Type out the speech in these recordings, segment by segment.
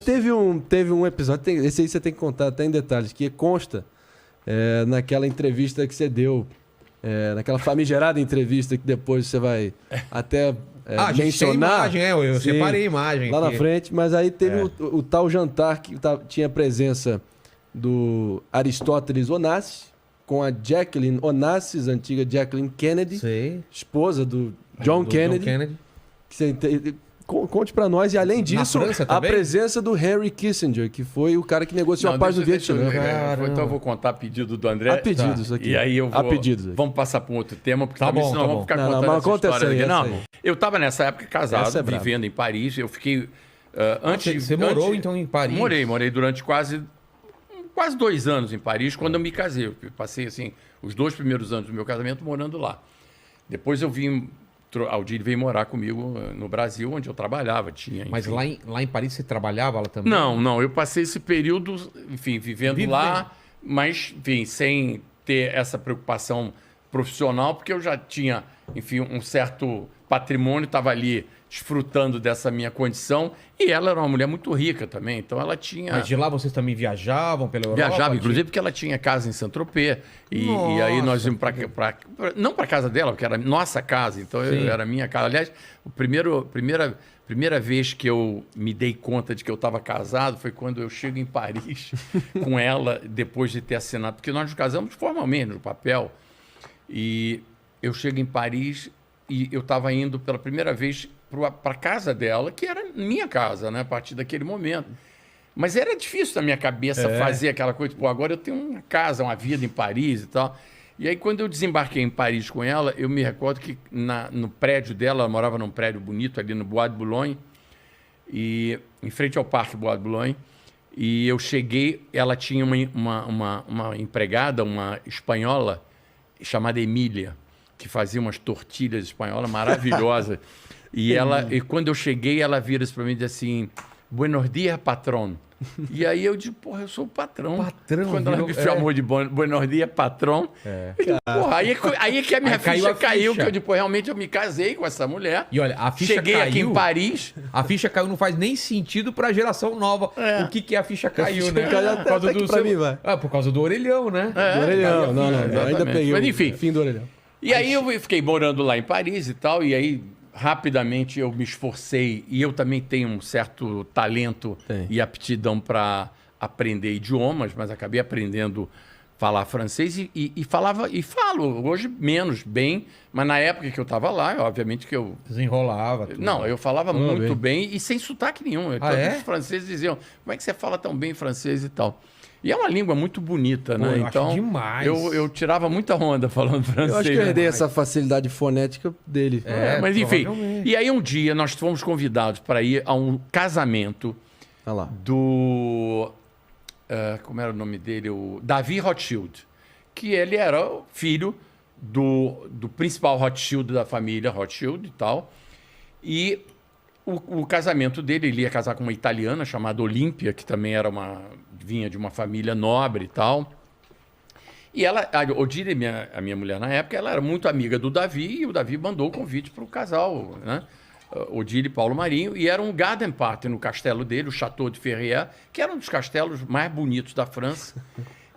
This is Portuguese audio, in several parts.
Teve um episódio, esse aí você tem que contar até em detalhes, que consta naquela entrevista que você deu, naquela famigerada entrevista que depois você vai até a gente mencionar. tem imagem, eu separei a imagem lá aqui. na frente, mas aí teve o tal jantar que tinha a presença do Aristóteles Onassis, com a Jacqueline Onassis, antiga Jacqueline Kennedy, esposa do John Kennedy. Conte pra nós. E além disso, a presença do Henry Kissinger, que foi o cara que negociou a paz do Vietnã. Então eu vou contar a pedido do André. A pedido isso aqui. E aí eu vou... A pedidos. Vamos passar para um outro tema, porque senão vamos ficar contando essa história aqui. Não, eu estava nessa época casado, vivendo em Paris. Eu fiquei... Você morou então em Paris? Morei durante quase 2 anos em Paris, quando eu me casei. Eu passei assim, os 2 primeiros anos do meu casamento morando lá. Depois eu vim... A Odile veio morar comigo no Brasil, onde eu trabalhava. Mas lá em Paris você trabalhava lá também? Não. Eu passei esse período, enfim, vivendo lá, mas, enfim, sem ter essa preocupação profissional, porque eu já tinha, enfim, um certo patrimônio, estava ali desfrutando dessa minha condição. E ela era uma mulher muito rica também, então ela tinha... Mas de lá vocês também viajavam pela Europa? Viajava, inclusive, porque ela tinha casa em Saint-Tropez. E aí nós íamos não para casa dela, porque era nossa casa, então era minha casa. Aliás, primeira vez que eu me dei conta de que eu estava casado foi quando eu chego em Paris com ela, depois de ter assinado. Porque nós nos casamos formalmente, no papel. E eu chego em Paris e eu estava indo pela primeira vez para a casa dela, que era minha casa, né, a partir daquele momento. Mas era difícil na minha cabeça fazer aquela coisa, agora eu tenho uma casa, uma vida em Paris e tal. E aí, quando eu desembarquei em Paris com ela, eu me recordo que no prédio dela, ela morava num prédio bonito ali no Bois de Boulogne, e em frente ao Parque Bois de Boulogne, e eu cheguei, ela tinha uma empregada, uma espanhola, chamada Emília, que fazia umas tortilhas espanholas maravilhosas. E quando eu cheguei, ela vira isso para mim e diz assim: Buenos dias, patrão. E aí eu digo, eu sou o patrão. Quando ela me chamou de Buenos dias, patrão. Eu digo, aí é que a minha ficha caiu, que eu digo, realmente eu me casei com essa mulher. E olha, a ficha cheguei aqui em Paris. A ficha caiu, não faz nem sentido para a geração nova. O que a ficha caiu, né? Por causa do por causa do orelhão, né? Do orelhão, não, ainda peguei. Mas enfim. Fim do orelhão. E aí eu fiquei morando lá em Paris e tal, e aí rapidamente eu me esforcei, e eu também tenho um certo talento e aptidão para aprender idiomas, mas acabei aprendendo a falar francês e falo hoje menos bem, mas na época que eu estava lá, obviamente que eu... Desenrolava tudo. Não, eu falava muito bem e sem sotaque nenhum. Todos os franceses diziam, como é que você fala tão bem francês e tal? E é uma língua muito bonita, né? Então, acho demais. Eu tirava muita onda falando francês. Eu acho que eu herdei essa facilidade fonética dele. Mas enfim. E aí um dia nós fomos convidados para ir a um casamento do... como era o nome dele? O Davi Rothschild. Que ele era o filho do principal Rothschild da família Rothschild e tal. E o casamento dele, ele ia casar com uma italiana chamada Olímpia, que também vinha de uma família nobre e tal. E ela, a Odile, a minha mulher na época, ela era muito amiga do Davi, e o Davi mandou o convite para o casal, né? Odile e Paulo Marinho, e era um garden party no castelo dele, o Château de Ferrières, que era um dos castelos mais bonitos da França.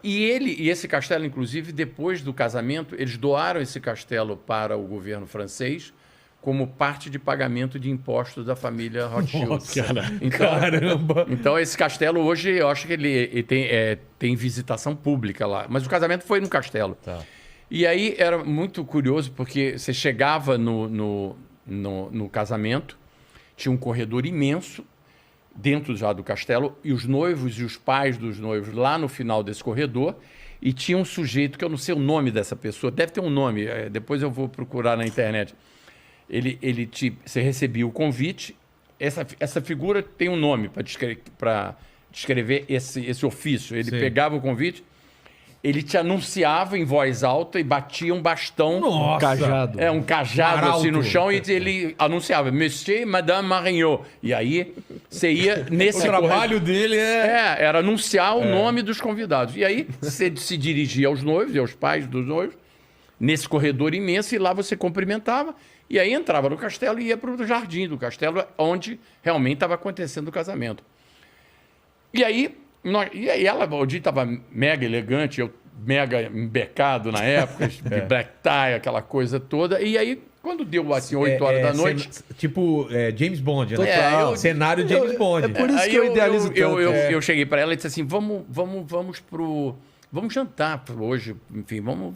E esse castelo, inclusive, depois do casamento, eles doaram esse castelo para o governo francês como parte de pagamento de impostos da família Rothschild. Nossa, caramba! Então, esse castelo hoje, eu acho que ele tem visitação pública lá. Mas o casamento foi no castelo. Tá. E aí era muito curioso, porque você chegava no casamento, tinha um corredor imenso dentro já do castelo, e os noivos e os pais dos noivos lá no final desse corredor, e tinha um sujeito, que eu não sei o nome dessa pessoa, deve ter um nome, depois eu vou procurar na internet. Você recebia o convite, essa figura tem um nome para descrever esse ofício. Ele pegava o convite, ele te anunciava em voz alta e batia um bastão. Nossa. Um cajado. Um cajado assim no chão, e ele anunciava, Monsieur e Madame Marignot. E aí você ia nesse... O trabalho dele era anunciar o nome dos convidados. E aí você se dirigia aos noivos e aos pais dos noivos, nesse corredor imenso, e lá você cumprimentava. E aí entrava no castelo e ia para o jardim do castelo, onde realmente estava acontecendo o casamento. E aí ela, o dia estava mega elegante, eu mega embecado na época, de black tie, aquela coisa toda. E aí, quando deu assim 8 horas da noite... Tipo James Bond, né? Cenário James Bond. É por isso que eu idealizo tanto. Eu cheguei para ela e disse assim, vamos jantar hoje, enfim, vamos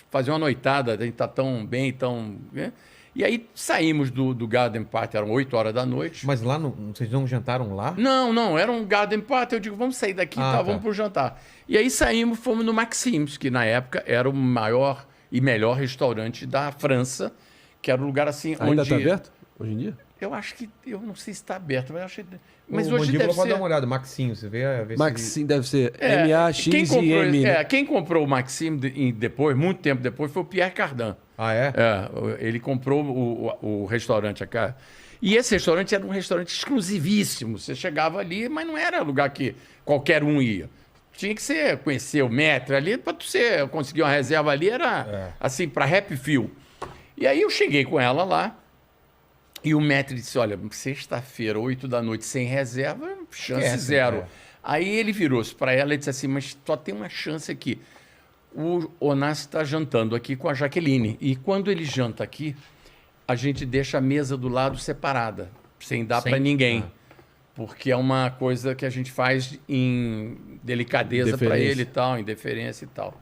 fazer uma noitada, a gente tá tão bem, tão... Né? E aí saímos do Garden Party, eram 8 horas da noite. Mas lá, vocês não jantaram lá? Não, era um Garden Party, eu digo, vamos sair daqui, vamos pro jantar. E aí saímos, fomos no Maxim's, que na época era o maior e melhor restaurante da França, que era um lugar assim... Ainda está aberto hoje em dia? Eu acho que... Eu não sei se está aberto, mas acho que... Mas o hoje deve ser... pode dar uma olhada, Maxim, você vê... Maxim deve ser M-A-X-I-M. Quem comprou o Maxim depois, muito tempo depois, foi o Pierre Cardin. Ah, é? Ele comprou o restaurante aqui. E esse restaurante era um restaurante exclusivíssimo. Você chegava ali, mas não era lugar que qualquer um ia. Tinha que conhecer o maître ali, para você conseguir uma reserva ali, era assim, para happy feel. E aí eu cheguei com ela lá, e o maître disse, olha, sexta-feira, 8 da noite, sem reserva, chance zero. Aí ele virou-se para ela e disse assim, mas só tem uma chance aqui. O Onassis está jantando aqui com a Jaqueline. E quando ele janta aqui, a gente deixa a mesa do lado separada, sem dar para ninguém. Porque é uma coisa que a gente faz em delicadeza para ele e tal, em deferência e tal.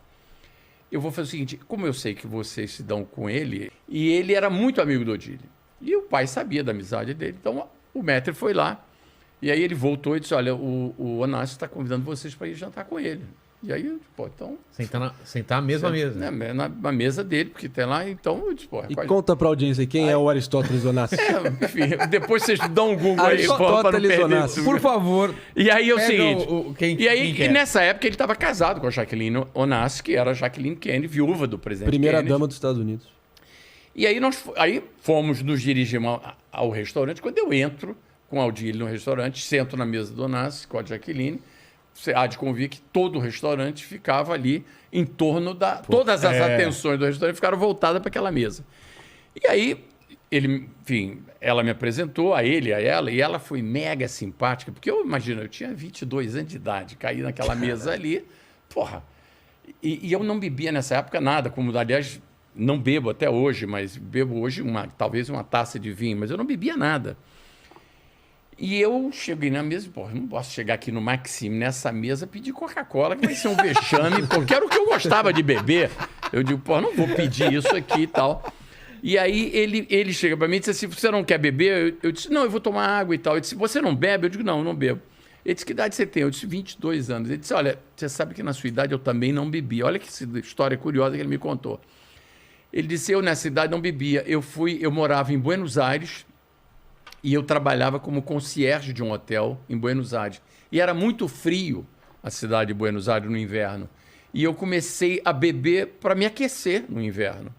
Eu vou fazer o seguinte, como eu sei que vocês se dão com ele, e ele era muito amigo do Odile, e o pai sabia da amizade dele, então o maître foi lá, e aí ele voltou e disse, olha, o Onassis está convidando vocês para ir jantar com ele. E aí, então... Sentar à mesma mesa. Na mesa dele, porque tem lá, então... Eu disse, e conta pra audiência quem é o Aristóteles Onassis. Enfim, depois vocês dão um Google aí, para não perder isso. Por favor. E aí é o seguinte... E nessa época ele estava casado com a Jacqueline Onassis, que era a Jacqueline Kennedy, viúva do presidente Primeira Kennedy. dama dos Estados Unidos. E aí aí fomos nos dirigimos ao restaurante. Quando eu entro com a Odile no restaurante, sento na mesa do Onassis com a Jacqueline... Você há de convir que todo o restaurante ficava ali em torno da... Todas as atenções do restaurante ficaram voltadas para aquela mesa. E aí, ela me apresentou, a ele, a ela, e ela foi mega simpática, porque eu imagino, eu tinha 22 anos de idade, caí naquela mesa ali, porra. E eu não bebia nessa época nada, como, aliás, não bebo até hoje, mas bebo hoje talvez uma taça de vinho, mas eu não bebia nada. E eu cheguei na mesa, pô, não posso chegar aqui no Maxime, nessa mesa, pedir Coca-Cola, que vai ser um vexame, porque era o que eu gostava de beber. Eu digo, pô, não vou pedir isso aqui e tal. E aí ele chega para mim e disse assim, você não quer beber? Eu disse, não, eu vou tomar água e tal. Ele disse, você não bebe? Eu digo, não, eu não bebo. Ele disse, que idade você tem? Eu disse, 22 anos. Ele disse, olha, você sabe que na sua idade eu também não bebi. Olha que história curiosa que ele me contou. Ele disse, eu nessa idade não bebia. Eu morava em Buenos Aires, e eu trabalhava como concierge de um hotel em Buenos Aires. E era muito frio a cidade de Buenos Aires no inverno. E eu comecei a beber para me aquecer no inverno.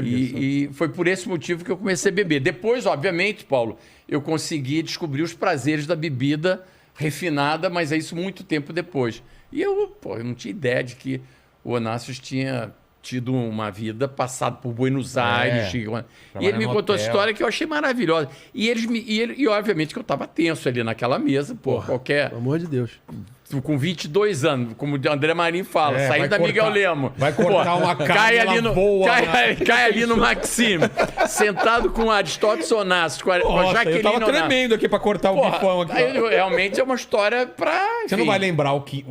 E foi por esse motivo que eu comecei a beber. Depois, obviamente, Paulo, eu consegui descobrir os prazeres da bebida refinada, mas é isso muito tempo depois. E eu não tinha ideia de que o Onassis tinha tido uma vida passada por Buenos Aires. E ele me contou a história que eu achei maravilhosa. E obviamente que eu estava tenso ali naquela mesa, qualquer... Pelo amor de Deus. Com 22 anos, como o André Marinho fala, saindo da Miguel Lemo. Vai cortar uma cai ali no Maxime, sentado com Aristóteles Onassis, com a Jaqueline eu tava tremendo aqui para cortar o bifão aqui. Realmente é uma história para... Você não vai lembrar o que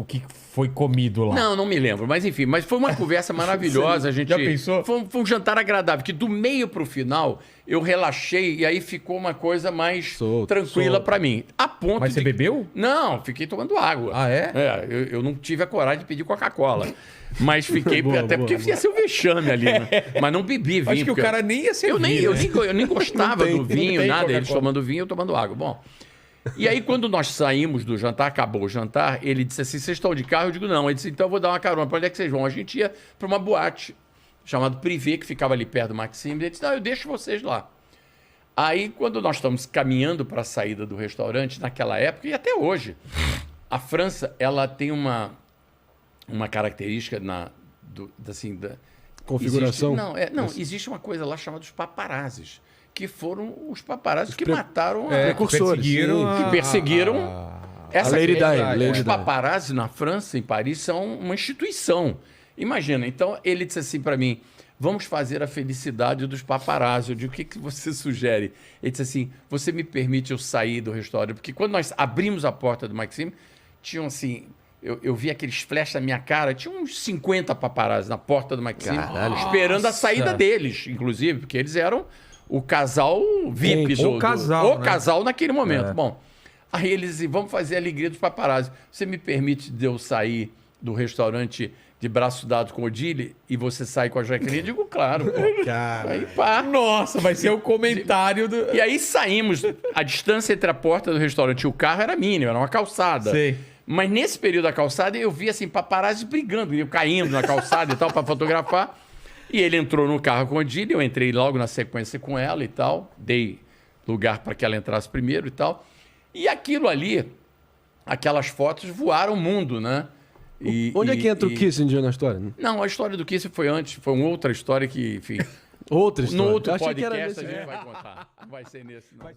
foi comido lá? Não me lembro, mas enfim, foi uma conversa maravilhosa. A gente já pensou? Foi um jantar agradável, que do meio para o final eu relaxei e aí ficou uma coisa mais tranquila para mim. A ponto Mas você bebeu? Não, fiquei tomando água. Ah, é? Eu não tive a coragem de pedir Coca-Cola. Mas fiquei, porque ia ser o vexame ali, né? Mas não bebi vinho. Acho que o cara nem ia ser eu nem gostava do vinho, nada. Eles tomando vinho, eu tomando água. Bom, e aí quando nós saímos do jantar, acabou o jantar, ele disse assim, vocês estão de carro? Eu digo, não. Ele disse, então eu vou dar uma carona. Para onde é que vocês vão? A gente ia para uma boate chamada Privé, que ficava ali perto do Maxime. Ele disse, não, eu deixo vocês lá. Aí, quando nós estamos caminhando para a saída do restaurante, naquela época, e até hoje, a França, ela tem uma característica da configuração? Existe uma coisa lá chamada os paparazzis, que foram os paparazzis que mataram precursores, que perseguiram Essa Lady Di. Os paparazzi na França, em Paris, são uma instituição. Imagina, então ele disse assim para mim, vamos fazer a felicidade dos paparazzi. Eu digo, o que você sugere? Ele disse assim, você me permite eu sair do restaurante? Porque quando nós abrimos a porta do Maxime, tinham assim... Eu vi aqueles flashes na minha cara, tinha uns 50 paparazzi na porta do Maxime, esperando a saída deles, inclusive, porque eles eram o casal VIPs. O casal naquele momento. Bom, aí eles diziam, vamos fazer a alegria dos paparazzi. Você me permite de eu sair do restaurante de braço dado com o Odile e você sai com a Jacqueline? Eu digo, claro. Pô. Cara. Aí, pá. Nossa, vai ser o comentário do... E aí saímos. A distância entre a porta do restaurante e o carro era mínima, era uma calçada. Sei. Mas nesse período da calçada eu vi assim, paparazzi brigando, caindo na calçada e tal, para fotografar. E ele entrou no carro com a Odile, eu entrei logo na sequência com ela e tal, dei lugar para que ela entrasse primeiro e tal. E aquilo ali, aquelas fotos voaram o mundo, né? Onde é que entra o Kissinger na história? Não, a história do Kissinger foi antes, foi uma outra história que, enfim... Outra história. No outro podcast a gente vai contar. Não vai ser nesse, não.